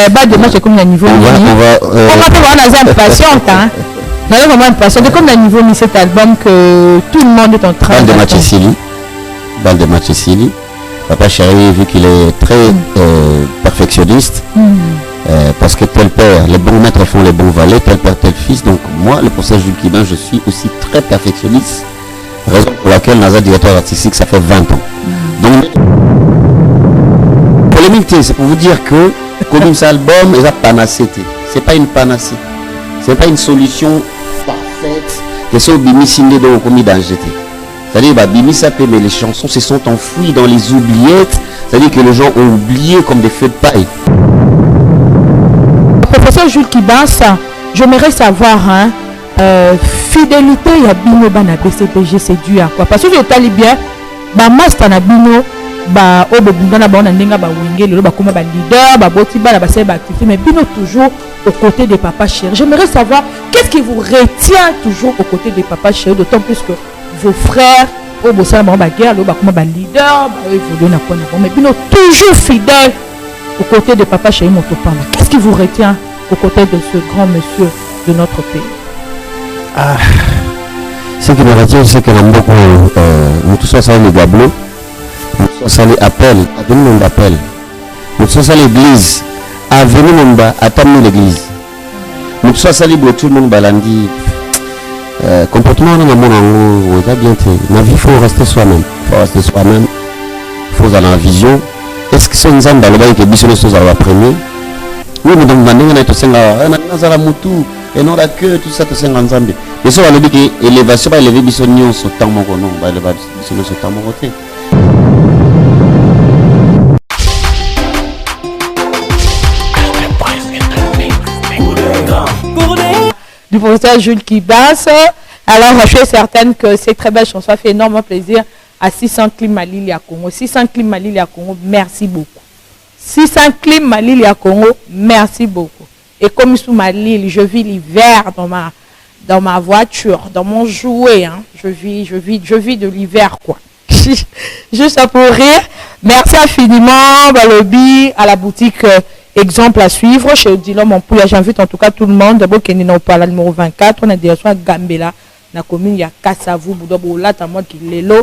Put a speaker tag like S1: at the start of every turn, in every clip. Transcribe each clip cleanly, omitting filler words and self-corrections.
S1: bas de match comme le niveau. On va voir la impatiente. On est vraiment impatient. Comme le niveau de cet album que tout le monde est en train
S2: de match Sili. Balle de match Sili. Papa Chéri, vu qu'il est très perfectionniste, parce que tel père, les bons maîtres font les bons valets, tel père, tel fils. Donc moi, le professeur Jules Kibin, je suis aussi très perfectionniste. Raison pour laquelle NASA directeur artistique, ça fait 20 ans. Donc, polémique, c'est pour vous dire que comme cet album, il a panacé. C'est pas une panacée. C'est pas une solution parfaite. Que c'est au Bimi Sindé de commis danger. C'est-à-dire, Bimi Sapé, mais les chansons se sont enfouies dans les oubliettes. C'est-à-dire que les gens ont oublié comme des feux de paille.
S1: Professeur Jules Kibasa, j'aimerais savoir, fidélité, il y a Bino Bana BCBG, c'est dû à quoi? Parce que je t'allais bien, Master Nabino, Obobundana Banandenga, Wenge, le Bakuma leader, Botiba, la activité, mais Bino toujours aux côtés des papas chéris. J'aimerais savoir, qu'est-ce qui vous retient toujours aux côtés des papas chéris, d'autant plus que vos frères, Obosama Baguerre, le Bakuma leader, mais Bino toujours fidèle aux côtés des papas chéris Motopama. Qu'est-ce qui vous retient aux côtés de ce grand monsieur de notre pays?
S2: Ce qui me retient, c'est que nous tous ça les gablots, nous tous ça les appels, à venir mon appel, nous tous ça l'église, à venir mon bas, à terminer l'église, nous tous ça les tout le monde balandi. Comportement dans le monde, on va bien faire. Ma vie, il faut rester soi-même. Il faut rester soi-même. Il faut avoir la vision. Est-ce que c'est une zone dans le bail qui est bisonné sur la première? Oui, mais donc, on a tout ça, on a la moutou, et non la queue, tout ça, tout ça, ensemble. Mais ça, on a dit que l'élévation va élever bisonnion sur temps, mon non, va élever bisonnion sur temps, mon côté.
S1: Du professeur Jules Kibasa. Alors, je suis certaine que cette très belle chanson a fait énormément plaisir à 600 Clim Malili à Congo. 600 Clim Malili à Congo, merci beaucoup. 600 Clim Malili à Congo, merci beaucoup. Et comme sous ma Lille, je vis l'hiver dans ma voiture, dans mon jouet. Hein. Je vis de l'hiver, quoi. Juste pour rire. Merci infiniment, Balobi, à la boutique. Exemple à suivre chez Odilon Montpouya. J'invite en tout cas tout le monde. D'abord, Kenny Naupala, numéro 24. On a déjà soit Gambela, la commune, il y a Kassavou, Boudobo, là, t'as moi qui l'est là,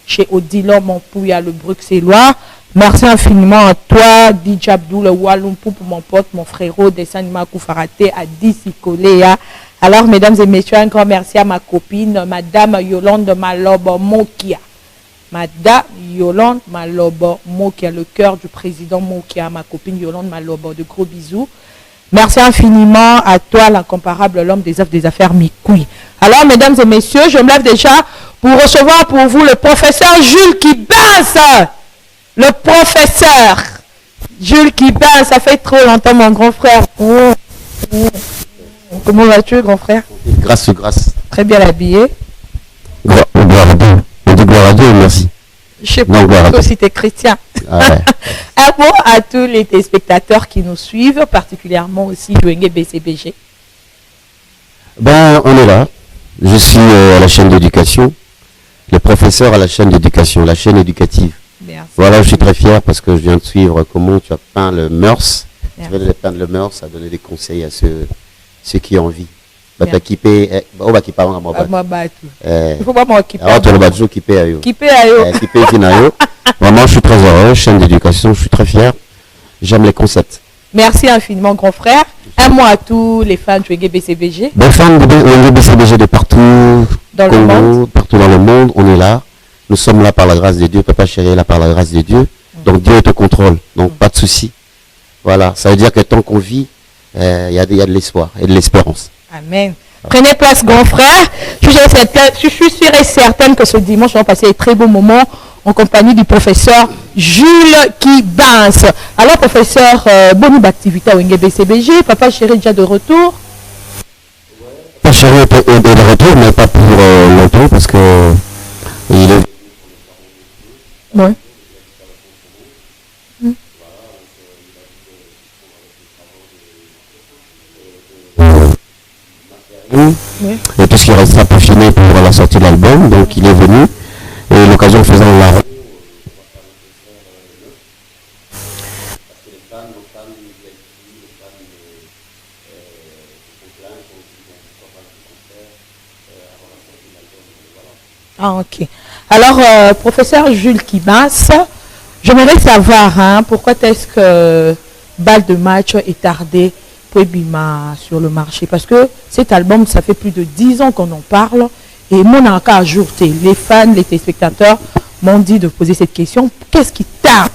S1: chez Odilon Montpouya, le Bruxellois. Merci infiniment à toi, DJ Abdou, le Walumpu, pour mon pote, mon frérot, Dessanima Koufaraté, à Dissicoléa. Alors, mesdames et messieurs, un grand merci à ma copine, Madame Yolande Malobo Mokia. Madame Yolande Malobo Mokia, le cœur du président Mokia, ma copine Yolande Malobo, de gros bisous. Merci infiniment à toi, l'incomparable, l'homme des affaires Mikoui. Alors, mesdames et messieurs, je me lève déjà pour recevoir pour vous le professeur Jules Kibasa. Le professeur Jules Kibasa, ça fait trop longtemps, mon grand frère. Comment vas-tu, grand frère?
S2: Grâce.
S1: Très bien habillé.
S2: Gloire à Dieu, merci.
S1: Je sais pas si tu es chrétien.
S2: Ah ouais.
S1: Un mot à tous les téléspectateurs qui nous suivent, particulièrement aussi Wenge BCBG.
S2: Ben, on est là. Je suis à la chaîne d'éducation, le professeur à la chaîne d'éducation, la chaîne éducative.
S1: Merci.
S2: Voilà, je suis très fier parce que je viens de suivre comment tu as peint le mœurs. Tu viens de peindre le mœurs, à donner des conseils à ceux qui ont envie. Bah, tu as kippé, on va kipper en moi. Il faut pas m'en kipper. Alors, tu vas toujours kipper à eux.
S1: Kipper à eux.
S2: Kipper à eux. Vraiment, je suis très heureux. Chaîne d'éducation, je suis très fier. J'aime les concepts.
S1: Merci infiniment, grand frère. Un mot à tous les fans de Wenge BCBG.
S2: Les fans de Wenge BCBG de partout
S1: dans le monde.
S2: Partout dans le monde, on est là. Nous sommes là par la grâce de Dieu. Papa chéri est là par la grâce de Dieu. Donc, Dieu est au contrôle. Donc, pas de souci. Voilà. Ça veut dire que tant qu'on vit, il y a de l'espoir et de l'espérance.
S1: Amen. Prenez place, grand frère. Je suis sûre et certaine que ce dimanche, on va passer un très beau moment en compagnie du professeur Jules Kibasa. Alors, professeur, bonne activité à Wenge BCBG. Papa chéri déjà de retour.
S2: Papa chéri est de retour, mais pas pour longtemps parce que il est.
S1: Ouais.
S2: Oui. Et tout ce qui restera peaufiné pour la sortie de l'album, donc il est venu et l'occasion faisant la
S1: Ah, ok. Alors, professeur Jules Kibas, j'aimerais savoir pourquoi est-ce que Balle de match est tardé pour Bima sur le marché. Parce que cet album, ça fait plus de 10 ans qu'on en parle. Et mon encore ajouté, les fans, les téléspectateurs m'ont dit de poser cette question. Qu'est-ce qui tarde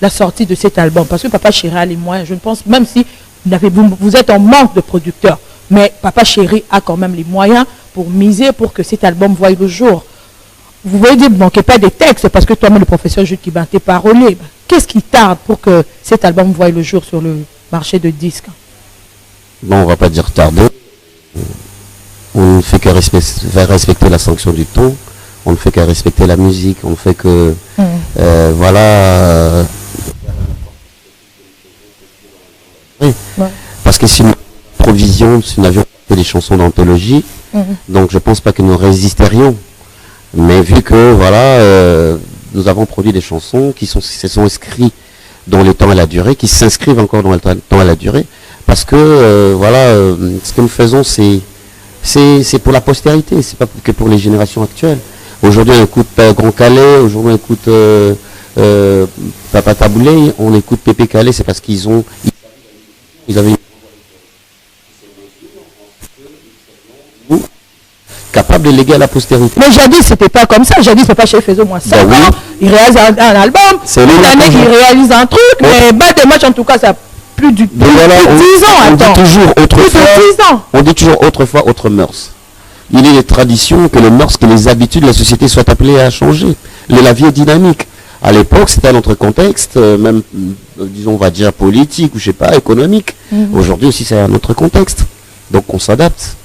S1: la sortie de cet album? Parce que Papa Chéri a les moyens. Je ne pense, même si vous êtes en manque de producteurs, mais Papa Chéri a quand même les moyens pour miser pour que cet album voie le jour. Vous voyez dire, ne manquez pas des textes, parce que toi-même, le professeur Jules Kibas, t'es parolier. Qu'est-ce qui tarde pour que cet album voie le jour sur le marché de disques?
S2: Bon, on ne va pas dire tarder. On ne fait que respecter la sanction du ton. On ne fait qu'à respecter la musique. On ne fait que... voilà... oui. Ouais. Parce que si nous provisions, si nous avions fait des chansons d'anthologie, donc je ne pense pas que nous résisterions. Mais vu que, voilà, nous avons produit des chansons qui se sont inscrites dans le temps et la durée, qui s'inscrivent encore dans le temps et la durée, parce que, voilà, ce que nous faisons, c'est pour la postérité, c'est pas que pour les générations actuelles. Aujourd'hui, on écoute Grand Calais, aujourd'hui, on écoute Papa Taboulé, on écoute Pépé Calais, c'est parce qu'ils avaient capable de léguer à la postérité.
S1: Mais jadis, c'était pas comme ça. Jadis, Papa Chéri faisait au moins 5 ans. Il réalise un album. Une année, il réalise un truc. Mais Balle de match, en tout cas, ça a plus de 10 ans.
S2: On dit toujours autrefois. On dit toujours autrefois, autre mœurs. Il est des traditions que les mœurs, que les habitudes de la société soient appelées à changer. La vie est dynamique. À l'époque, c'était un autre contexte, même, disons, on va dire politique ou je sais pas, économique. Aujourd'hui aussi, c'est un autre contexte. Donc, on s'adapte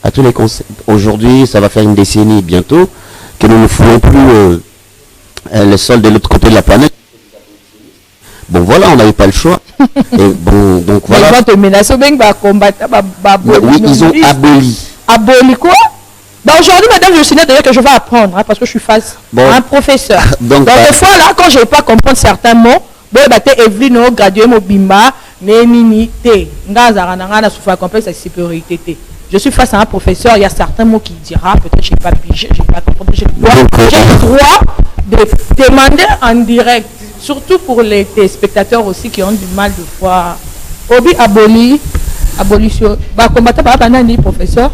S2: à tous les concepts. Aujourd'hui, ça va faire une décennie bientôt que nous ne foulons plus le sol de l'autre côté de la planète. Bon, voilà, on n'avait pas le choix. Et bon, donc voilà.
S1: Ils
S2: ils ont aboli.
S1: Aboli quoi? Aujourd'hui, madame, je signale d'ailleurs que je vais apprendre, parce que je suis face à un professeur. Donc des fois, là, quand je ne vais pas comprendre certains mots, Evelyne, gradué Mobimba, Némini, T. Ngazarananga, souffre complexe de supériorité. Je suis face à un professeur, il y a certains mots qu'il dira, peut-être je n'ai pas pigé, je n'ai pas compris. J'ai le droit de demander en direct, surtout pour les téléspectateurs aussi qui ont du mal de voir. Obi abolition. Combattant par un professeur.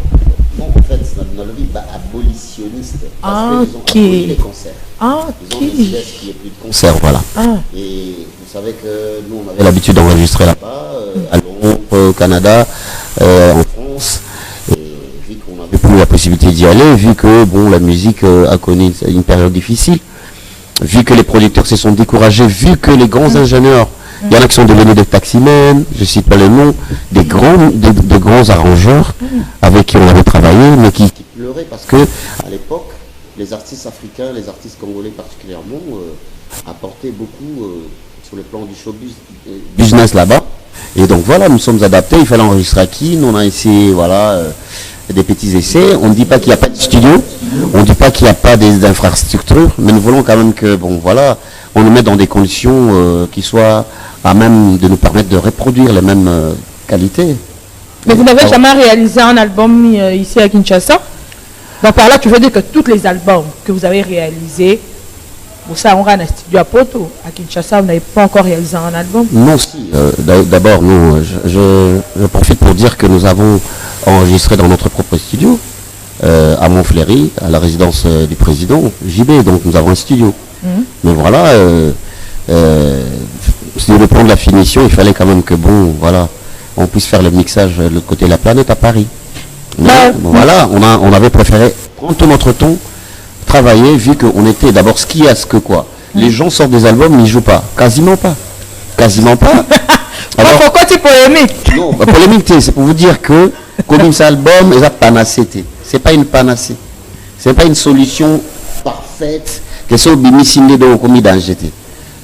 S2: Non, en fait, c'est dans le vie abolitionniste. Parce qu'ils ont aboli les concerts. Ils ont décidé qu'il n'y ait plus de concerts, voilà. Et vous savez que nous, on avait l'habitude d'enregistrer là-bas, à Londres, au Canada, en France. Vu qu'on n'avait plus la possibilité d'y aller, vu que bon, la musique a connu une période difficile, vu que les producteurs se sont découragés, vu que les grands ingénieurs, il y en a qui sont devenus des taximens, je ne cite pas le nom, des grands arrangeurs avec qui on avait travaillé, mais qui pleuraient parce que à l'époque, les artistes africains, les artistes congolais particulièrement, apportaient beaucoup sur le plan du show business là-bas. Et donc voilà, nous sommes adaptés, il fallait enregistrer à qui, on a essayé, voilà, des petits essais. On ne dit pas qu'il n'y a pas de studio, on ne dit pas qu'il n'y a pas d'infrastructures, mais nous voulons quand même que, bon voilà, on nous mette dans des conditions qui soient à même de nous permettre de reproduire les mêmes qualités.
S1: Mais vous n'avez jamais réalisé un album ici à Kinshasa? Donc par là, tu veux dire que tous les albums que vous avez réalisés, bon, ça, on a un studio à Poto. À Kinshasa, vous n'avez pas encore réalisé un album?
S2: Non, si. D'abord, nous, je profite pour dire que nous avons enregistré dans notre propre studio, à Montfleury, à la résidence du président, JB. Donc nous avons un studio. Mais voilà, sur le plan de la finition, il fallait quand même que, bon, voilà, on puisse faire le mixage de l'autre côté de la planète à Paris. Mais voilà, on avait préféré prendre tout notre temps, travailler, vu qu'on était d'abord ce qui est à ce que quoi. Les gens sortent des albums, ils jouent pas. Quasiment pas. Quasiment pas.
S1: Alors, pourquoi tu polémiques?
S2: Non, polémique, c'est pour vous dire que, comme cet album, il a panacé. C'est pas une panacée. C'est pas une solution parfaite. Que ce bimi sindé de commis d'angété.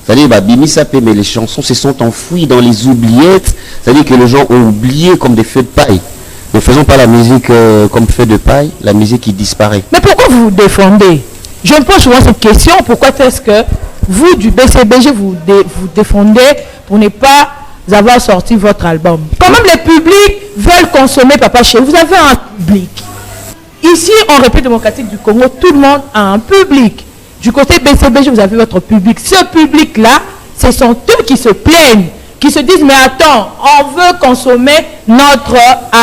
S2: C'est-à-dire, bimi sapé, mais les chansons se sont enfouies dans les oubliettes. C'est-à-dire que les gens ont oublié comme des feux de paille. Ne faisons pas la musique comme feu de paille, la musique qui disparaît.
S1: Mais pourquoi vous vous défendez? Je me pose souvent cette question. Pourquoi est-ce que vous, du BCBG, vous défendez pour ne pas avoir sorti votre album. Quand même, les publics veulent consommer Papa Chéri. Vous avez un public. Ici, en République démocratique du Congo, tout le monde a un public. Du côté BCBG, vous avez votre public. Ce public-là, ce sont eux qui se plaignent, qui se disent, mais attends, on veut consommer notre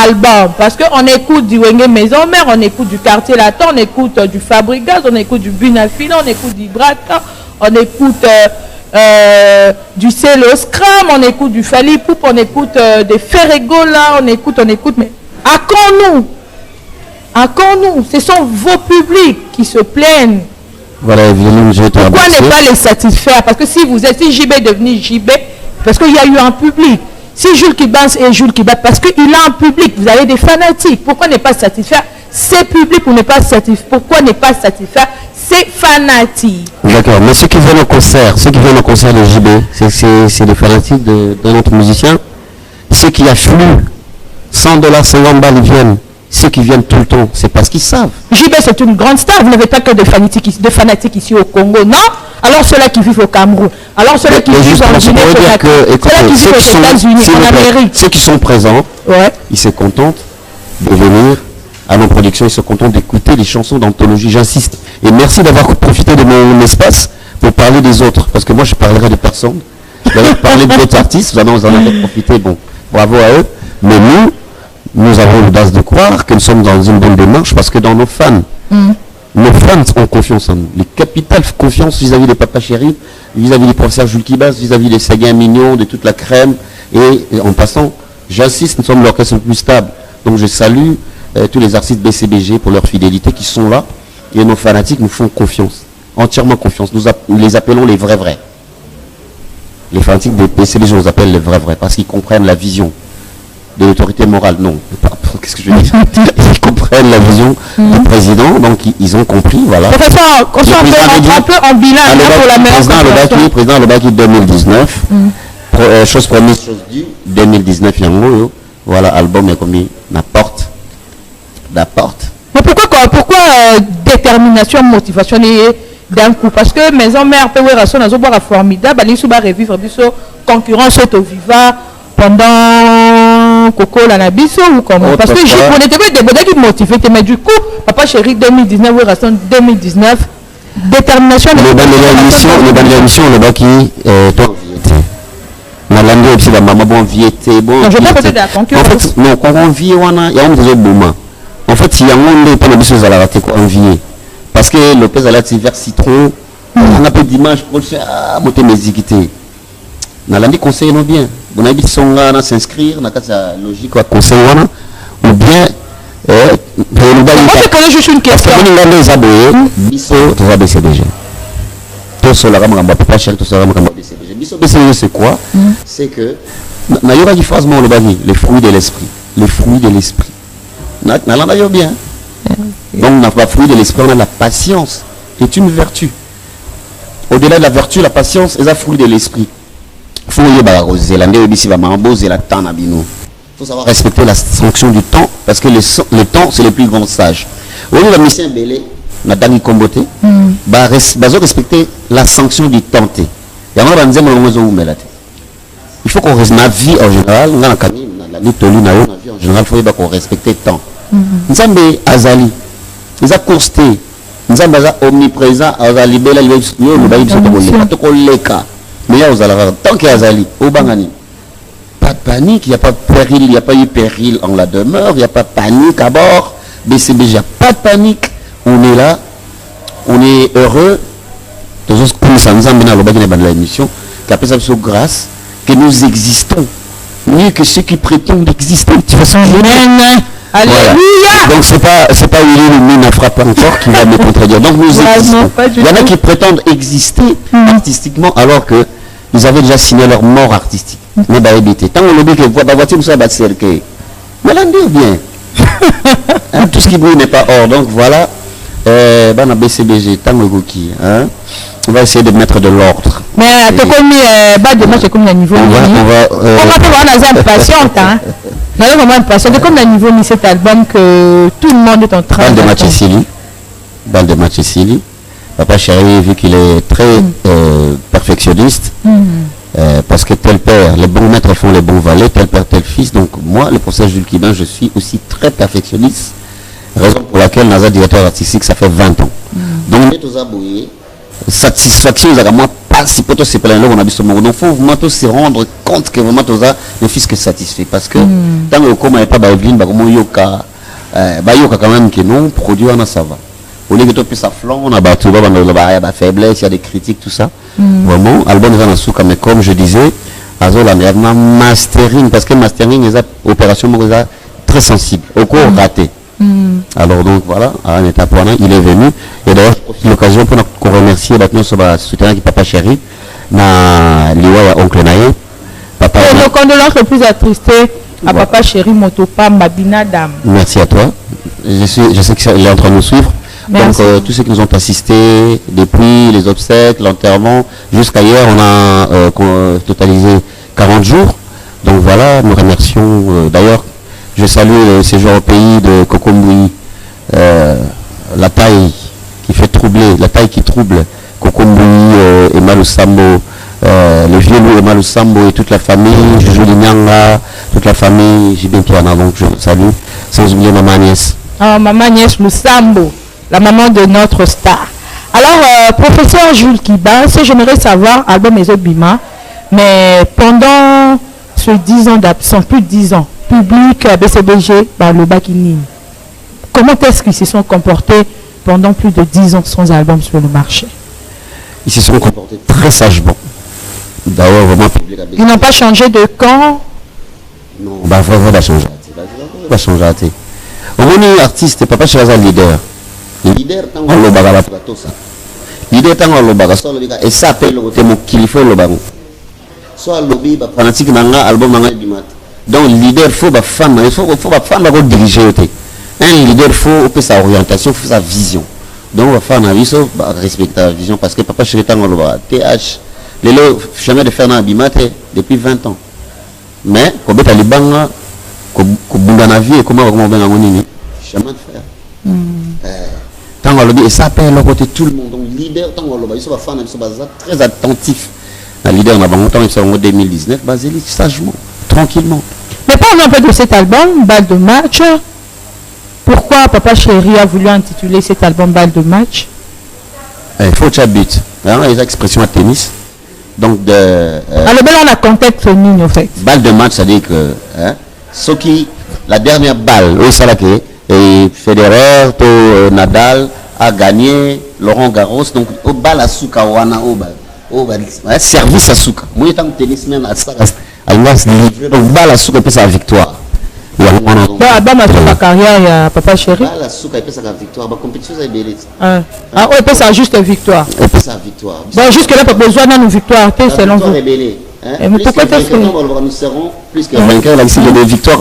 S1: album. Parce qu'on écoute du Wenge Maison Mère, on écoute du Quartier Latin, on écoute du Fabricaz, on écoute du Bunafina, on écoute du Brata, on écoute du Celo Scram, on écoute du Fali Poup, on écoute des Ferregola, on écoute, mais à quand nous? À quand nous? Ce sont vos publics qui se plaignent.
S2: Voilà, Evelyne, je te
S1: pourquoi ne pas les satisfaire? Parce que si JB est devenu JB, parce qu'il y a eu un public. Si Jules Kibans est Jules Kibans, parce qu'il a un public, vous avez des fanatiques. Pourquoi ne pas satisfaire ces publics pour ne pas satisfaire? Pourquoi ne pas satisfaire ces fanatiques?
S2: D'accord, mais ceux qui viennent au concert de JB, c'est des fanatiques de notre musicien. Ceux qui affluent, $100, 50 balles, ils viennent. Ceux qui viennent tout le temps, c'est parce qu'ils savent.
S1: JB, c'est une grande star. Vous n'avez pas que des fanatiques ici au Congo, non? Alors ceux-là qui vivent au Cameroun, alors ceux-là qui vivent en Guinée, ceux-là qui vivent aux États-Unis, en Amérique.
S2: Ceux qui sont présents,
S1: ouais,
S2: ils se contentent de venir à nos productions, ils se contentent d'écouter les chansons d'anthologie, j'insiste. Et merci d'avoir profité de mon espace pour parler des autres, parce que moi je parlerai de personne. Je vais parler d'autres artistes, vous en avez profité, bon, bravo à eux. Mais nous avons l'audace de croire que nous sommes dans une bonne démarche, parce que dans nos fans, nos fans ont confiance en nous. Les capitales confiance vis-à-vis des Papa Chéri, vis-à-vis du professeur Jules Kibas, vis-à-vis des Saguin Mignon, de toute la crème. Et en passant, j'insiste, nous sommes l'orchestre le plus stable. Donc je salue tous les artistes BCBG pour leur fidélité qui sont là. Et nos fanatiques nous font confiance, entièrement confiance. Nous les appelons les vrais. Les fanatiques des BCBG, on les appelle les vrais, parce qu'ils comprennent la vision de l'autorité morale. Non, qu'est-ce que je veux dire? Ils comprennent la vision du président, donc ils ont compris, voilà.
S1: Professeur, on un peu en bilan pour la meilleure
S2: président Alobaki 2019, chose première, chose due, 2019, il y a un mot, voilà, album est commis, la porte.
S1: Mais pourquoi détermination, motivation d'un coup? Parce que Maison Mère peut avoir formidable, aller sous revivre, concurrence auto-viva pendant Coco Lanabiso ou comment? Parce que on était des bonheurs qui motivaient, mais du coup, Papa Chéri 2019, oui, restant 2019, détermination.
S2: Les bandes de l'émission, le bas qui toi, Nalando et puis la maman bon viété bon.
S1: Non, je pas peut-être la concurrence.
S2: En fait, non, quand on vit, il y a un des moments. En fait, il y a un monde pas de choses à la rater quoi envier. Parce que Lopez a la vers citron, on a peu d'image pour le faire monter mes équités. Nalandi conseille nous bien. On a dit songa s'inscrire dans la logique quoi conseil ou bien pour nous
S1: moi je connais juste une question.
S2: Parce que nous les abonnés biso tu vas BCBG. Tout cela va me pas cher tout ça va me BCBG. Biso BCBG c'est quoi? C'est que na yoga qui phase le bagi les fruits de l'esprit. Les fruits de l'esprit. Na landa yo bien. Donc on n'a pas fruit de l'esprit, on a la patience qui est une vertu. Au-delà de la vertu, la patience est un fruit de l'esprit. Il faut savoir respecter la sanction du temps parce que le temps c'est le plus grand sage. Au lieu de la mission belé, on a comboté, respecter la sanction du temps. Il faut qu'on respecte la vie en général, la vie en général, il faut qu'on respecte le temps. Nous avons Azali, nous avons consté, nous avons omniprésent, Azali, Bela, mais tant qu'il y a Azali, au Bangani, pas de panique, il n'y a pas de péril, il n'y a pas eu péril en la demeure, il n'y a pas de panique à bord, BCBG, pas de panique, on est là, on est heureux, comme ça nous amène à la émission, qu'après ça, c'est grâce que nous existons, mieux que ceux qui prétendent exister, de toute façon, alléluia. Donc c'est pas Willy le mine frappe encore qui va me contredire. Donc nous existons. Il y en a qui prétendent exister artistiquement alors que ils avaient déjà signé leur mort artistique. Mais bah éviter. Tant on le dit que la voiture nous soit battu cercle. Mais là on bien. Tout ce qui brille n'est pas or. Donc voilà. Dans BCBG, tant le qui. On va essayer de mettre de l'ordre.
S1: Mais tu connais bas de match comme le niveau. On va te voir dans un patiente. Nous avons vraiment impatient. C'est comme le niveau de cet album que tout le monde est en train
S2: de Balle de match Sili. Papa Chéri, vu qu'il est très perfectionniste, Parce que tel père, les bons maîtres font les bons valets, tel père, tel fils. Donc moi, le professeur Jules Kibin, je suis aussi très perfectionniste. Raison pour laquelle Naza directeur artistique, ça fait 20 ans. Donc, satisfaction, moi, pas si peut c'est pas on a vu ce moment. Donc, il faut vraiment se rendre compte que vraiment, le fils est satisfait. Parce que, tant que comme il n'y a pas d'Evelyne, comme yoka quand même que non, produit, ça va. Au lieu que tu ça flanc, on a battu, il y a des faiblesses, il y a des critiques, tout ça. Vraiment, album est dans souka, mais comme je disais, mastering, parce que mastering est une opération très sensible, au cours raté. Alors donc voilà, à un étape il est venu. Et d'ailleurs, l'occasion pour qu'on remercie maintenant sur le soutien qui Papa Chéri, na liwa ya oncle Naye. Papa.
S1: Et nos condoléances les plus attristées à Papa Chéri Motopa Mabina Dam.
S2: Merci à toi. Je sais qu'il est en train de nous suivre. Merci. Donc tous ceux qui nous ont assistés depuis les obsèques, l'enterrement, jusqu'à hier, on a totalisé 40 jours. Donc voilà, nous remercions d'ailleurs. Je salue le séjour au pays de Kokomboui, la taille qui fait troubler, la taille qui trouble Kokomboui, Emmanuel Sambo, le vieux loup Emmanuel Sambo et toute la famille, Jojo Linyanga, toute la famille, Jibin Piana, donc je salue, sans oublier Maman Agnès.
S1: Ah, Maman Agnès Lusambo, la maman de notre star. Alors, professeur Jules Kibin, j'aimerais savoir, album Meso Bima, mais pendant ce 10 ans d'absence, plus de 10 ans, public BCBG par le Bakini. Comment est-ce qu'ils se sont comportés pendant plus de 10 ans sans album sur le marché?
S2: Ils se sont comportés très sagement. D'ailleurs, vraiment public.
S1: Ils n'ont pas changé de camp?
S2: Non, bah il va changer. Il va changer. Au moins, artiste, Papa Chéri leader. Leader, tant qu'on le baga la plateau ça. Leader, tant qu'on le baga ça, et ça appelle le côté mon qu'il faut le baga. Soit le lobby, bah fanatique nanga, album nanga du mat. Donc, leader, il faut que femme, il faut femme diriger. Un leader, il faut sa orientation, il faut sa vision. Donc, la femme, il faut respecter la vision parce que Papa Chéri TH, les lots, jamais de faire un abimat depuis 20 ans. Mais, quand tu as les bangs, quand tu as la vie et comment on va faire, jamais de faire. Tant qu'on lobby, et ça appelle à côté tout le monde. Donc, leader, tant qu'on lobby, il faut que femme, il faut très attentif. Le leader, on a longtemps, il faut en 2019, basé sagement, tranquillement.
S1: Mais parlons un peu de cet album, Balle de match. Pourquoi Papa Chéri a voulu intituler cet album Balle de match?
S2: Il faut que tu habites. Il y a des expressions à tennis. Donc,
S1: alors, on a contexte mine, en fait.
S2: Balle de match, ça dit que ce qui, la dernière balle, oui, ça là que Federer, Nadal a gagné, Laurent Garros. Donc, au bal à Souka, Wana, au bal. Service à Souka. Moi, étant tennisman, à ça, donc, balle à Souka, c'est la victoire.
S1: Ma carrière, il y a Papa Chéri.
S2: Balle à Souka, c'est la victoire. La compétition, c'est belle.
S1: Ah, oui, c'est juste victoire.
S2: C'est la victoire.
S1: Bon, jusque-là, pas besoin d'une victoire. C'est l'envoi.
S2: Mais pourquoi nous serons plus que vainqueurs ici de victoire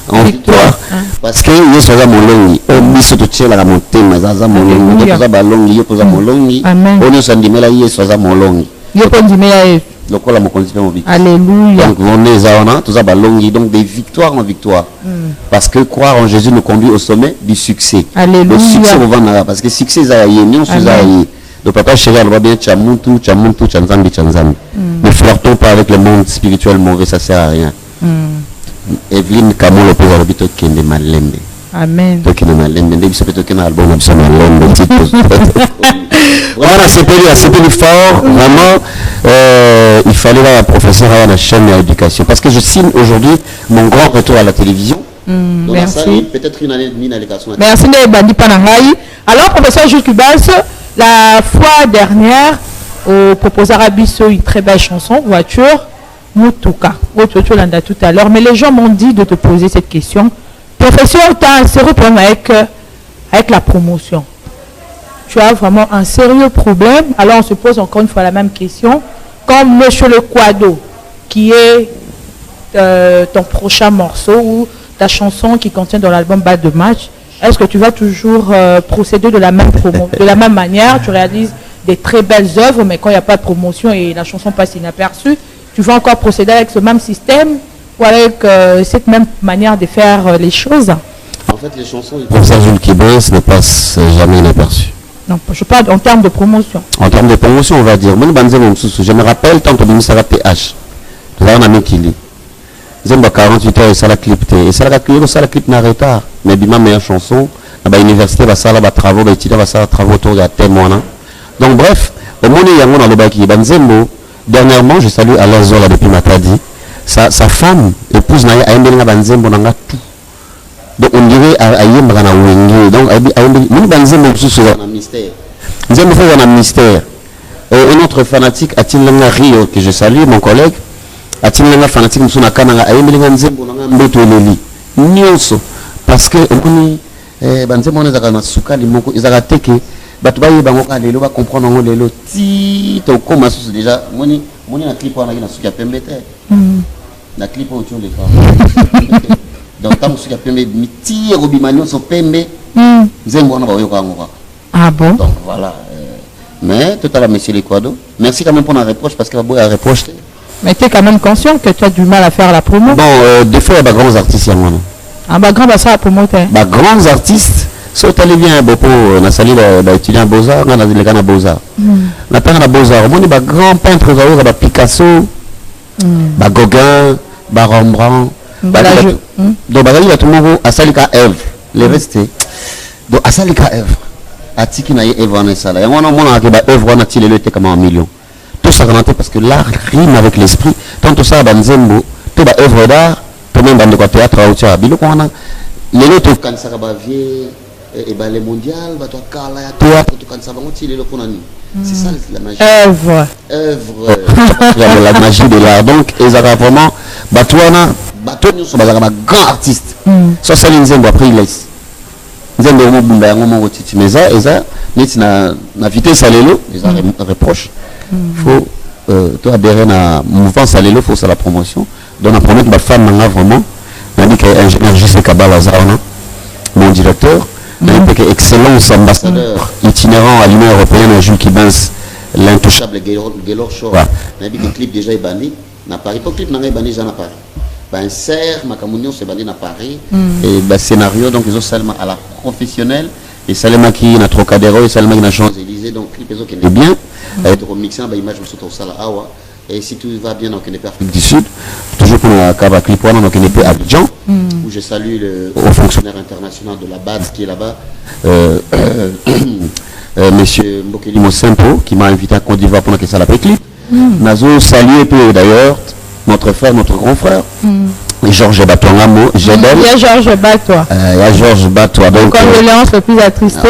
S2: en victoire parce que nous sommes mon longi on se tient la montée mais ça mon longi nous sommes longi nous sommes longi on se dit mais là il soit mon longi donc on mon continue victoire alléluia donc on est là tous ça longi donc des victoires en victoire parce que croire en Jésus nous conduit au sommet du succès alléluia le succès on va parce que succès ça y est nous sommes le Papa Chéri va bien Chamuntu Chanzambi. Ne flirtons pas avec le monde spirituel mauvais, ça sert à rien. Evelyne Kamo le peut arbitrer qui est malende.
S1: Amen.
S2: Qui est malende. Dès que peut-être qu'un album est malende. Vraiment, c'est plus fort. Vraiment, il fallait voir un professeur à la chaîne d'éducation. Parce que je signe aujourd'hui mon grand retour à la télévision.
S1: Merci.
S2: Peut-être une année et demie d'éducation.
S1: Merci, Bandi Panahai. Alors, professeur Jules Kibin, la fois dernière, au proposé Arabiso une très belle chanson, Voiture, Mutuka. Tout à l'heure. Mais les gens m'ont dit de te poser cette question. Professeur, tu as un sérieux problème avec la promotion. Tu as vraiment un sérieux problème. Alors on se pose encore une fois la même question. Comme Monsieur Le Quado, qui est ton prochain morceau ou ta chanson qui contient dans l'album Balle de match, est-ce que tu vas toujours procéder de la même manière? Tu réalises des très belles œuvres, mais quand il n'y a pas de promotion et la chanson passe inaperçue, tu vas encore procéder avec ce même système ou avec cette même manière de faire les choses?
S2: En fait, les chansons du professeur Jules Kibin ne passent jamais inaperçues.
S1: Non, je parle en termes de promotion.
S2: En termes de promotion, on va dire. Je me rappelle, tant que le ministère TH, on a mis Kili. Zemba 48 heures et ça la clip. Et ça la clip n'a retard. Mais bima meilleure chanson. À l'université, ça la travaux, ça travaux autour de la témoin. Donc bref, au moment où il y a un baki, Banzembo, dernièrement, je salue Alain Zola depuis Matadi. Sa femme, épouse Naya, a Banzembo n'a tout. Donc on dirait Ayem Brana Wenge. Donc nous Banzembo sous un mystère. Banzembo fait un mystère. Un autre fanatique, Atinlanga Rio, que je salue, mon collègue, Atinlanga fanatique, nous sommes à Kananga, Ayem Banzembo n'a Mbeto Eleli. Nyonso. Parce que Banzembo n'a pas souka, ils ont raté que Batubaye Bangoka Lelo va comprendre en Lelo. Si tu as déjà, moni na clip on a na souka pembete. Na clip au tio les femmes. Donc tant souka pembe miti robimanion so pembe. Zembo na ba yoka ngora.
S1: Ah bon?
S2: Donc voilà. Mais tout à l'heure monsieur Lekwado, merci quand même pour la reproche parce que va reproche.
S1: Mais tu es quand même conscient que tu as du mal à faire la promo.
S2: Bon, des fois il y a des grands artistes moi.
S1: Ah bah grand ça la promo t'es.
S2: Bah grands artistes. So t'allais bien beaucoup na sali ba étudiant Beaux-Arts, na les gars na Beaux-Arts. Na temps na Beaux-Arts, on est ba grand peintre ba Picasso, ba Gauguin, ba Rembrandt, ba donc ba il y a tout le monde à Salika Eve, les restés. Donc à Salika Eve, à tiki na Eve on est ça là. Et on a que ba œuvre on a tiré le comme un million. Tout ça garanti parce que l'art rime avec l'esprit. Tant tout ça Banzembo, tout ba œuvre d'art, tout même bande de théâtre au théâtre. Bilo qu'on a les autres quand ça va vieux et ben les mondiales va toi cala ya toi tout quand ça va continuer le ponani. C'est ça la magie.
S1: Œuvre
S2: la magie de l'art. Donc ils avaient vraiment batouana batonio so bazaka ba grand artiste. So ça les Nzembo après il laisse. Nzembo mo bunda ngo mo titi mais ça neti na vitesse salelo les reproche. Faut toi adhérer na mouvement salelo faut ça la promotion. Donc on promet que ma femme m'a vraiment m'a dit que ingénieur JC Kabala Zana mon directeur excellence ambassadeur itinérant à l'Union européenne Jules Kibans l'intouchable Gaylor Shaw n'a dit que le clip déjà est banni na Paris pas clip n'a banni déjà na Paris ben serre ma communion c'est banni na Paris et ben scénario donc ils ont seulement à la professionnelle et Salema qui n'a Trocadéro et Salema qui n'a Champs-Élysées donc clip ils ont qui est bien être mixé ba image sur au sala awa et si tout va bien donc on est Afrique du Sud toujours pour la Kaba clip on donc on est Abidjan où je salue le haut fonctionnaire international de la BAD qui est là-bas monsieur Mbokeli Mosempo qui m'a invité à Côte d'Ivoire pour que ça la clip Nazo saluer puis d'ailleurs notre frère notre grand frère Georges Batouangamo Jedel.
S1: Il y a Georges Batois.
S2: Il y a Georges Batois. Donc
S1: condoléances le plus attristé.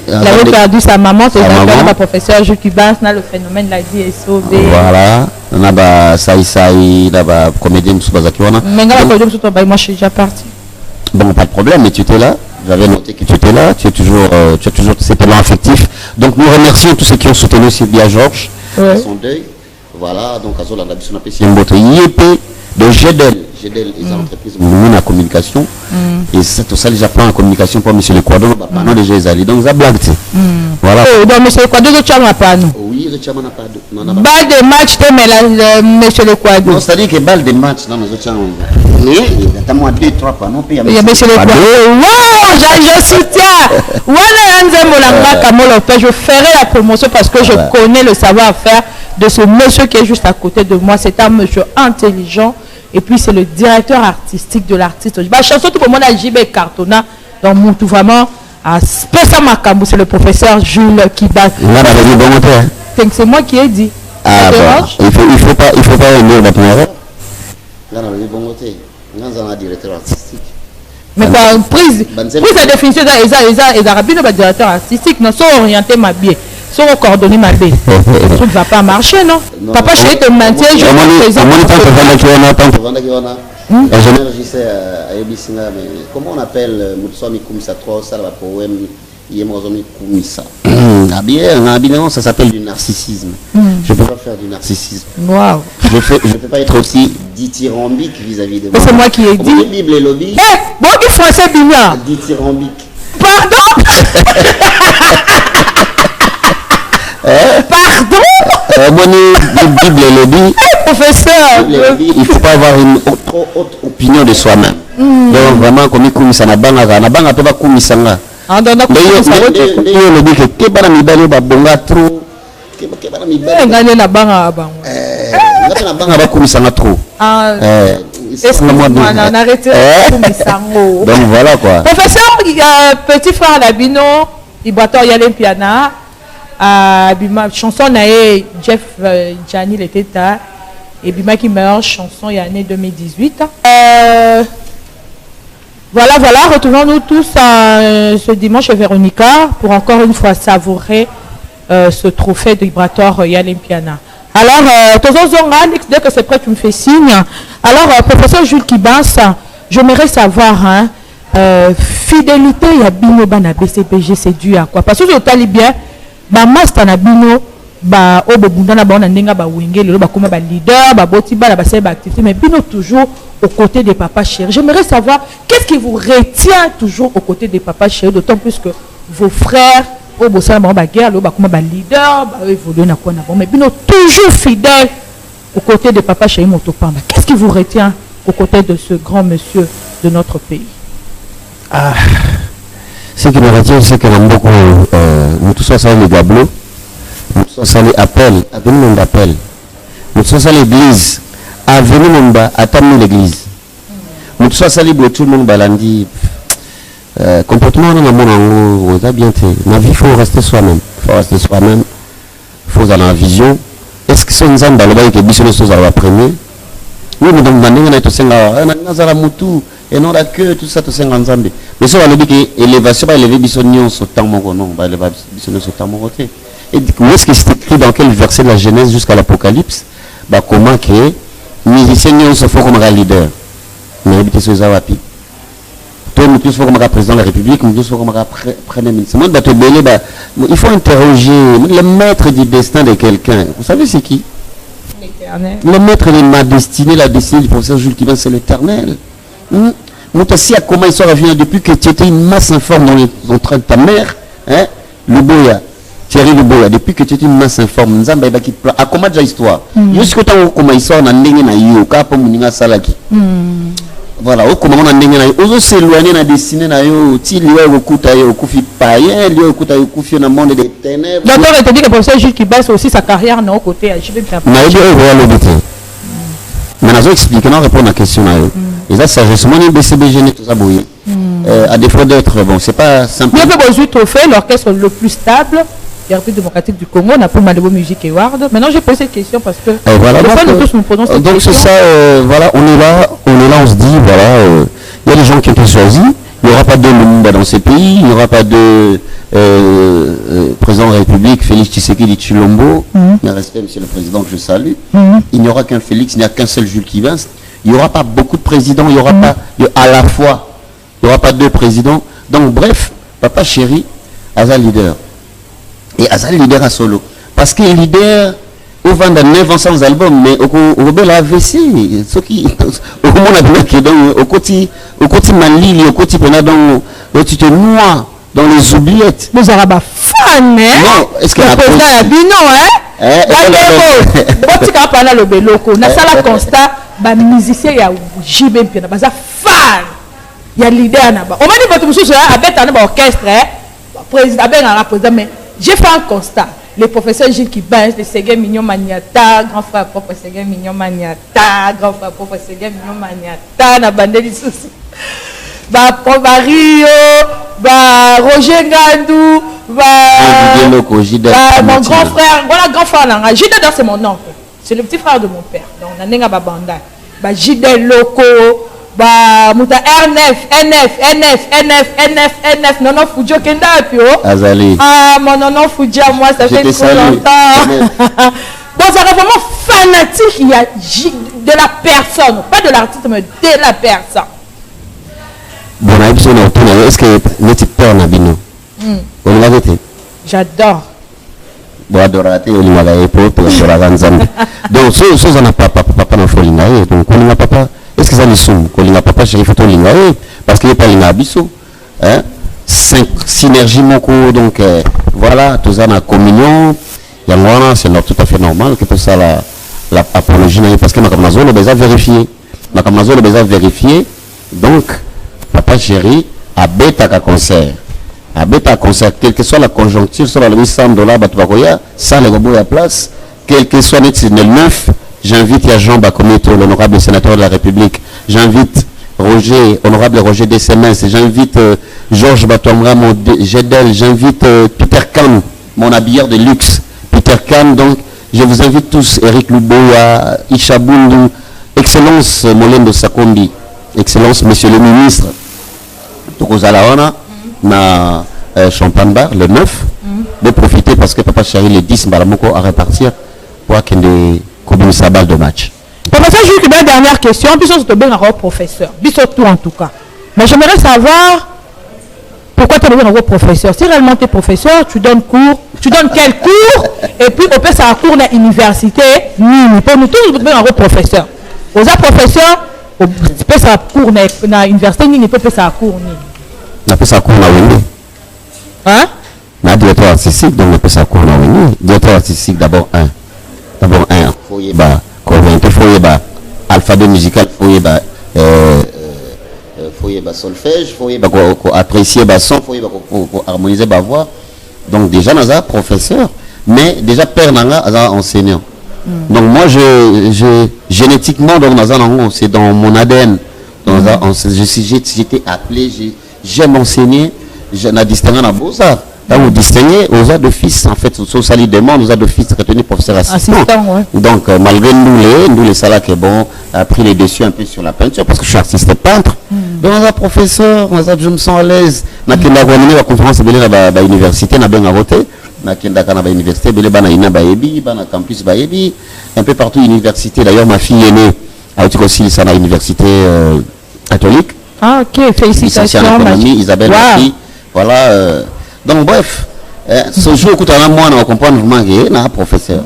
S1: Il avait perdu sa maman, c'est la professeur Jules Kibans, le phénomène l'a dit est sauvé.
S2: Voilà. On a ba Saï, là comédien Soubazakiwana.
S1: Mais moi je suis déjà parti.
S2: Bon, pas de problème, mais tu étais là. J'avais noté que tu étais là. Tu as toujours cet élan affectif. Donc nous remercions tous ceux qui ont soutenu Sylvia Georges à son deuil. Voilà, donc à Zola Nabiso n'a pas essayé de Jedel les entreprises dans la communication et c'est tout ça déjà prend en communication pour monsieur Lekwado pendant déjà les alliés donc ça blague voilà
S1: donc monsieur Lekwado tu as pas nous
S2: oui tu as pas
S1: balle de match tu mais monsieur Lekwado
S2: non c'est à dire que balle de match dans nos autres mais t'as moins 2-3 pas non
S1: il y a monsieur Lekwado wow je soutiens voilà Nzembo Lambaka Molope je ferai la promotion parce que je connais le savoir-faire de ce monsieur qui est juste à côté de moi c'est un monsieur intelligent. Et puis c'est le directeur artistique de l'artiste. Bah chanson tout le monde a JB Cartona dans mon tout vraiment à Spessa Makambu, c'est le professeur Jules Kibas. C'est moi qui ai dit.
S2: Ah bon. Il faut pas aimer la première. Là on a dit bon côté. Là on a directeur artistique.
S1: Mais quoi prise la définition des arabes le directeur artistique non sont orientés ma bien. Sont coordonnés ma bien. Ça ne va pas marcher non. Papa je vais te maintenir je
S2: ingénieur JC à Ebisinga mais comment on appelle Mutsomi Kumisa 3 ça va poème Yemozomi Kumisa. Ah bien ça s'appelle du narcissisme. Je peux pas faire du narcissisme.
S1: Waouh.
S2: Je peux pas être aussi dithyrambique vis-à-vis de moi.
S1: C'est moi qui ai dit.
S2: Bible et lobby.
S1: Bon du français bien.
S2: Dithyrambique.
S1: Pardon. Pardon.
S2: Bible et lobby.
S1: Professeur.
S2: Il ne faut pas avoir une trop haute opinion de soi-même. Donc vraiment comme il ça na banga peut pas kumisanga.
S1: Ah donc
S2: le lobby que ke bana mibali ba bonga trop. Ke bana mibali.
S1: Ngane na banga bango.
S2: na banga ba komisanga trop.
S1: Excuse-moi, on a retiré Kumisango.
S2: Donc voilà quoi.
S1: Professeur, petit frère Labino, Ibrator Yalem Piana, Bima chanson nae Jeff Gianni Leteta et Bima qui meilleure chanson il y a année 2018. Voilà, retrouvons-nous tous ce dimanche Véronica pour encore une fois savourer ce trophée d'Ibrator Yalem Piana. Alors, dès que c'est prêt, tu me fais signe. Alors, professeur Jules Kibas, j'aimerais savoir, fidélité, il y a Bino Bana BCPG, c'est dû à quoi? Parce que je t'ai bien, master na Bino, Obobundana, Bananenga, Wenge, le leader, Botiba, la activité, mais Bino toujours aux côtés des papas chéris. J'aimerais savoir, qu'est-ce qui vous retient toujours aux côtés des papas chéris, d'autant plus que vos frères, au bossala ba guerre le ba kuma ba leader ba évoluer na quoi na bon mais bino toujours fidèle aux côtés de papa Chéri Motopamba. Qu'est-ce qui vous retient aux côtés de ce grand monsieur de notre pays?
S2: Ce qui me retient, c'est que beaucoup nous tous ça les gablo, nous tous ça les appels, avec nous on appelle. Nous tous ça l'église, avec nous on va attendre l'église. Nous tous ça les tout le monde balandi. Comportement dans le monde, on a bien fait. Ma vie, il faut rester soi-même. Il faut rester soi-même. Il faut avoir la vision. Est-ce que c'est une zone dans le bail qui est bisonné sur la première? Oui, mais donc, on a tout ça. On a moutou et non la queue, tout ça, tout ça ensemble. Mais ça, on a dit que l'élévation va élever bisonnion sur temps mon non, va élever bisonnion sur temps mon côté. Et où est-ce que c'est écrit dans quel verset de la Genèse jusqu'à l'Apocalypse? Bah, comment que musiciens se font comme un leader? Mais habiter sur les Awapi. Nous tous comme président de la République, nous tous comme premier ministre. Il faut interroger le maître du destin de quelqu'un. Vous savez c'est qui? L'Éternel. Le maître de ma destinée, la destinée du professeur Jules Kibas, c'est l'Éternel. Nous aussi à comment il soit revenu depuis que tu étais une masse informe dans le train de ta mère, hein? Le Boya, Thierry Le Boya, depuis que tu étais une masse informe, nous avons à comment déjà histoire. Jusqu'au temps où comment il sort, on a n'engagé na yo, kapo muninga salaki. Voilà, comment on a ndengé na yo s'éloigner na destiné na yo ti lié au kuta yo kufi païen lié au kuta yo kufi na monde des ténèbres. Donc on te dit que le professeur Jules Kibas aussi sa carrière non côté je vais bien. Na yo voilà le but. Mais nazo expliquer non répondre à la question na yo. Et ça sagesse mon BCBG tout ça boyer. À défaut d'être bon, c'est pas simple. Il y a besoin de trophée l'orchestre le plus stable. La République démocratique du Congo, on a pour Malebo Music Award. Maintenant, j'ai posé cette question parce que voilà, donc c'est ça, voilà, on est là, on se dit, voilà, il y a des gens qui ont été choisis, il n'y aura pas de Lumumba dans ces pays, il n'y aura pas de président de la République, Félix Tshisekedi Tshilombo, mais respect, monsieur le président, que je salue, il n'y aura qu'un Félix, il n'y a qu'un seul Jules Kibas, il n'y aura pas beaucoup de présidents, il n'y aura pas à la fois, il n'y aura pas deux présidents, donc bref, papa chéri, Aza leader. Et Azal leader à solo. Parce que leader, au vend 900 albums, mais au rebelle AVC, ce qui, au moment où au côté Malili, au côté Penadon, tu te noies dans les oubliettes.
S1: Nous avons fan, hein?
S2: Non, est-ce qu'il y a un
S1: Bino, hein? Tu as parlé le beloko. On a ça la constat, bah musicien, il y a JB Piana, bah ça fan. Il y a leader là-bas. On m'a dit votre monsieur, avec un orchestre, président, avec un président, mais j'ai fait un constat. Les professeurs Gilles Kibas, les Ségué Mignon Maniata, grand frère propre Ségué Mignon Maniata, grand frère propre Ségué Mignon Maniata, na bande des soucis. Bah, Rio, bah, Roger Gandou, bah, mon grand frère, voilà, grand frère là. Gide c'est mon oncle. C'est le petit frère de mon père. Donc, on a n'enga babanda. Bah, Gide Loco. Bah, Mouta NF, non, Foudio Kenda, puis
S2: Azali.
S1: Ah, mon non, Foudio, moi, ça fait trop longtemps. Donc, ça est vraiment fanatique, il y a de la personne, pas de l'artiste, mais de la personne.
S2: Bon, est-ce que tu peur, Nabino? On l'a été.
S1: J'adore.
S2: Bon, adoraté, on l'a épaulé, on l'a ranzamé. Donc, ça, on n'a pas papa dans Folinga, donc on n'a pas. Est-ce que ça les somme? Qu'on n'a pas chéri photo linga, parce qu'il n'y a pas linga abisso. Hein? Synergie moko, donc voilà, tout ça dans la communion. Il y a c'est tout à fait normal que tout ça la apologie, parce que ma camarade le besoin vérifier. Ma camarade le besoin vérifier. Donc, papa chéri a bêta qu'à concert. A bêta concert, quelle que soit la conjoncture, soit le $800, ça le robot à place, quel que soit le 9. J'invite Yajan Bakometo, l'honorable sénateur de la République. J'invite honorable Roger DSMS. J'invite Georges Batomra, mon Gédel. J'invite Peter Kahn, mon habilleur de luxe. Peter Kahn, donc, je vous invite tous. Eric Luboya, Isha Bundu, Excellence Molendo Sakombi, Excellence Monsieur le Ministre. Tokozalaona, na Champagne Bar, le 9. De profiter parce que Papa Chéri, le 10, Mbalamoko à repartir pour qu'il y ait des sabal de match.
S1: Professeur, j'ai une dernière question. Puis on se donne un professeur. Tout en tout cas. Mais j'aimerais savoir pourquoi tu es un professeur. Si réellement tu es professeur, tu donnes cours. Tu donnes quel cours? Et puis on peut ça cours à l'université. Pour nous tous, nous sommes un professeur. Aux professeurs, on peut ça cours à l'université, ni peut ça cours.
S2: On peut ça cours à l'université.
S1: Hein?
S2: Na directeur artistique, donc on peut ça cours à l'université. Directeur artistique, d'abord un. Faut y avoir convaincre, faut y avoir alphabet musical, faut y avoir solfège, faut y avoir apprécier son, faut y avoir harmoniser ma voix. Donc déjà nous avons professeur, mais déjà père nanga enseignant. Donc moi génétiquement donc c'est dans mon ADN. J'étais appelé, j'aime enseigner, j'ai distingué dans beaux-arts. Là, vous distinguez aux arts de fils, en fait, sur ça, les demandes, aux arts de fils, retenu professeur assistant. Ouais. Donc, malgré nous les salariés qui bon, a pris les dessus un peu sur la peinture, parce que je suis artiste peintre. Donc, on a professeur, je me sens à l'aise. On a la conférence de l'université, on a bien voté. On a l'université, on a campus, un peu partout, université. D'ailleurs, ma fille est née à l'université catholique.
S1: Ah, ok, félicitations.
S2: Isabelle, ma fille. Voilà. Donc bref, ce jour où moi on comprend vraiment qu'il y a un professeur.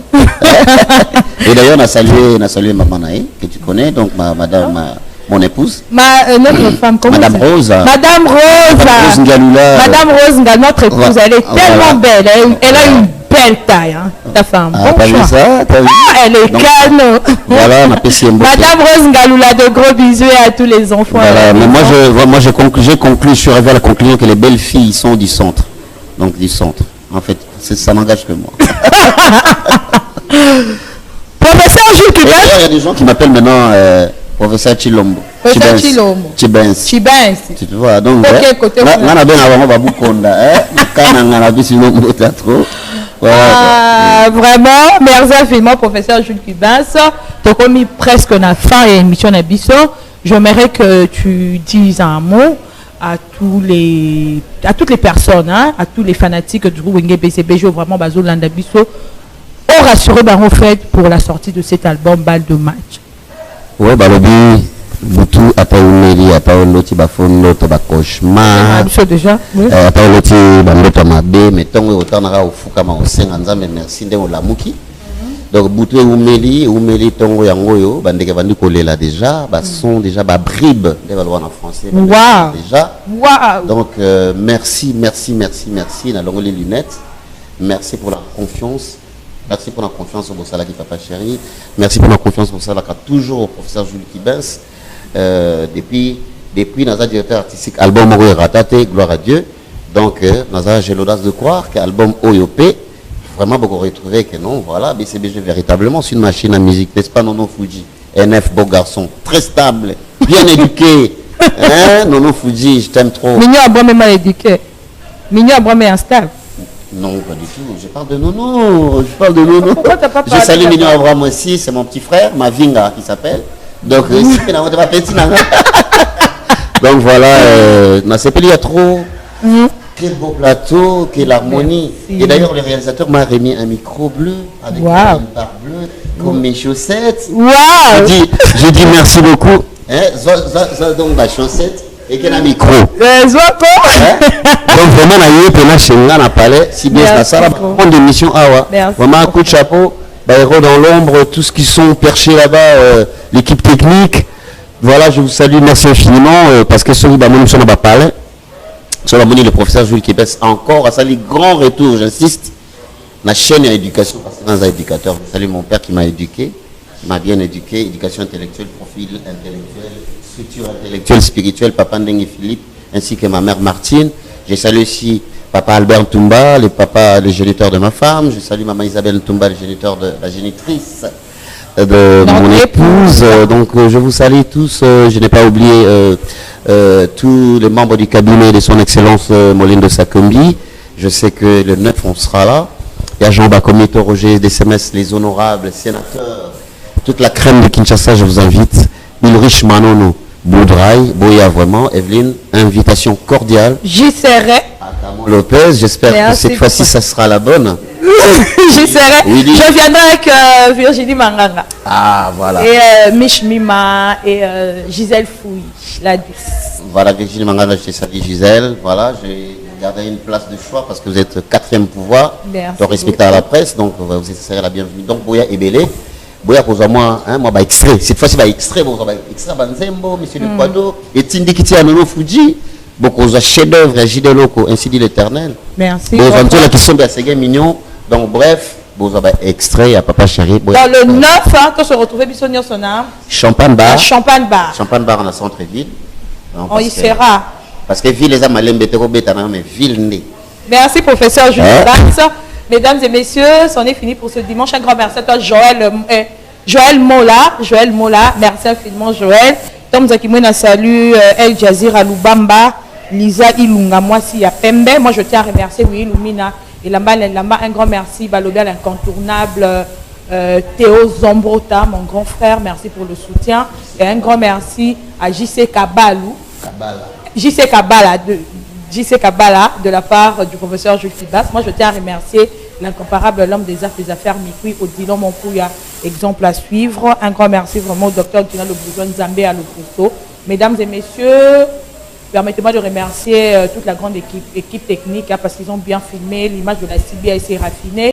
S2: Et d'ailleurs on a salué maman Naï, que tu connais, donc mon épouse.
S1: Notre femme, comment
S2: Madame Rose.
S1: Madame Rose notre épouse, elle est tellement belle, elle a une belle taille. Hein. Ta femme.
S2: Ah, t'as vu ça?
S1: Elle est calme.
S2: Voilà, on a passé un beau
S1: Madame Rose Ngaloula, de gros bisous à tous les enfants.
S2: Voilà, mais moi j'ai conclu, je suis arrivé à la conclusion que les belles filles sont du centre. Donc du centre. En fait, ça n'engage que moi.
S1: Professeur Jules Kibens.
S2: Il y a des gens qui m'appellent maintenant professeur Chilombo.
S1: Professeur Chilombo.
S2: Chibens. Tu vois, donc
S1: quel côté
S2: là, on a bien avant Babukonda. Quand on a vu sinon trop.
S1: Vraiment, merci infiniment, professeur Jules Kibens. Tu as commis presque la fin de l'émission d'Abisso. J'aimerais que tu dises un mot à toutes les personnes, hein, à tous les fanatiques du groupe Wenge BCBG, vraiment Bazo Landabiso, ont rassuré en fait pour la sortie de cet album Balle de match.
S2: Oui, Balobi, Boutou, Ataoumeri, Ataoloti, Bafon, Loto, Bakoshma.
S1: Déjà.
S2: Ataoloti, Bandoto Mabe, mettons autant d'ara au Fukama au Senganza, mais merci de Olamuki. Donc Boutou et Oumeli, Tongo Yangoyo, Bandeke Bandi Kolela déjà, sont déjà bribes des valois en français.
S1: Wow.
S2: Déjà.
S1: Wow.
S2: Donc merci. N'a longue les lunettes. Merci pour la confiance. Merci pour la confiance au Bossala qui Papa Chéri. Merci pour la confiance au Bossala qui a toujours au professeur Jules Kibens. Depuis Naza directeur artistique, album Oyo Ratate, gloire à Dieu. Donc Naza, j'ai l'audace de croire que l'album OYOP, vraiment beaucoup retrouvé que non, voilà, BCBG véritablement c'est une machine à musique, n'est-ce pas Nono Fuji? NF, beau garçon, très stable, bien éduqué. Hein, Nono Fuji, je t'aime trop.
S1: Mignon Abraham est mal éduqué. Mignon Abraham est instable.
S2: Non, pas du tout. Je parle de Nono.
S1: Pourquoi t'as pas parlé?
S2: Je salue Mignon Abraham aussi, c'est mon petit frère, Mavinga qui s'appelle. Donc, donc voilà, il y a trop. Quel beau plateau, quelle harmonie. Et d'ailleurs, le réalisateur m'a remis un micro bleu avec une barre bleue, comme mes chaussettes.
S1: Wow.
S2: Je dis merci beaucoup. Donc ma chaussette et quel un micro.
S1: Donc
S2: vraiment, on a parlé si bien ça. On de mission Awa. Vraiment un coup de chapeau. Héros dans l'ombre, tous ceux qui sont perchés là-bas, l'équipe technique. Voilà, je vous salue, merci infiniment parce que celui nous sommes pas parlé. Sur la monnaie, le professeur Jules Kibens encore à saluer grand retour, j'insiste, la chaîne d'éducation, parce que dans un éducateur, je salue mon père qui m'a éduqué, qui m'a bien éduqué, éducation intellectuelle, profil intellectuel, structure intellectuelle, spirituelle, papa Ndengue Philippe, ainsi que ma mère Martine. Je salue aussi papa Albert Ntumba, le géniteur de ma femme. Je salue maman Isabelle Ntumba, le géniteur de la génitrice de mon épouse. Donc je vous salue tous. Je n'ai pas oublié tous les membres du cabinet de son Excellence Moline de Sakombi. Je sais que le 9, on sera là. Il y a Jean Bakomito, Roger DCMS, les honorables sénateurs, toute la crème de Kinshasa, je vous invite. Ulrich Manono, Boudraï, Boya vraiment, Evelyne, invitation cordiale.
S1: J'y serai.
S2: Adamo Lopez, j'espère que cette fois-ci, ça sera la bonne.
S1: J'y serai.
S2: Oui,
S1: je viendrai avec Virginie Manganga.
S2: Ah, voilà.
S1: Et Mich Mima et Gisèle Fouille, la douce.
S2: Voilà, Virginie Manganga, je te salue Gisèle. Voilà, j'ai gardé une place de choix parce que vous êtes 4e pouvoir.
S1: Merci.
S2: Donc, respecté à la presse, donc vous serez la bienvenue. Donc, Boya et Bélé. Boya, pour moi, hein, moi, extrait. Cette fois-ci, extrait, extrait, Banzembo, Monsieur Le Quado, et Tindikiti Anono Fuji. Beaucoup de chefs-d'œuvre, J. Loco, ainsi dit l'Éternel.
S1: Merci.
S2: Bon, la question de la mignon. Donc, bref, vous avez extrait à Papa Chéri.
S1: Dans le 9, hein, quand je retrouvais Bissonnier Sonam.
S2: Champagne Bar.
S1: Champagne Bar.
S2: Champagne Bar, on a centre-ville.
S1: On y sera.
S2: Parce que ville, les amis, mais ville née.
S1: Merci, professeur Jules Bax. Mesdames et messieurs, c'en est fini pour ce dimanche. Un grand merci à toi, Joël Mola. Joël Mola, merci infiniment, Joël. Tom Zakimouna, salut El Jazira Lubamba, Lisa Ilunga, moi si ya Pembe. Moi, je tiens à remercier Louis Lumina et Lamba. Un grand merci, Balobia, l'incontournable Théo Zombrota, mon grand frère. Merci pour le soutien. Et un grand merci à JC Kabalou. JC Kabala de la part du professeur Jules Fibas. Moi, je tiens à remercier l'incomparable l'homme des arts et des affaires Mikui, Odilon Monkouya, exemple à suivre. Un grand merci vraiment au docteur Gina Le Bourgeon Zambé à Loposo. Mesdames et messieurs, permettez-moi de remercier toute la grande équipe technique parce qu'ils ont bien filmé. L'image de la CB a été raffinée.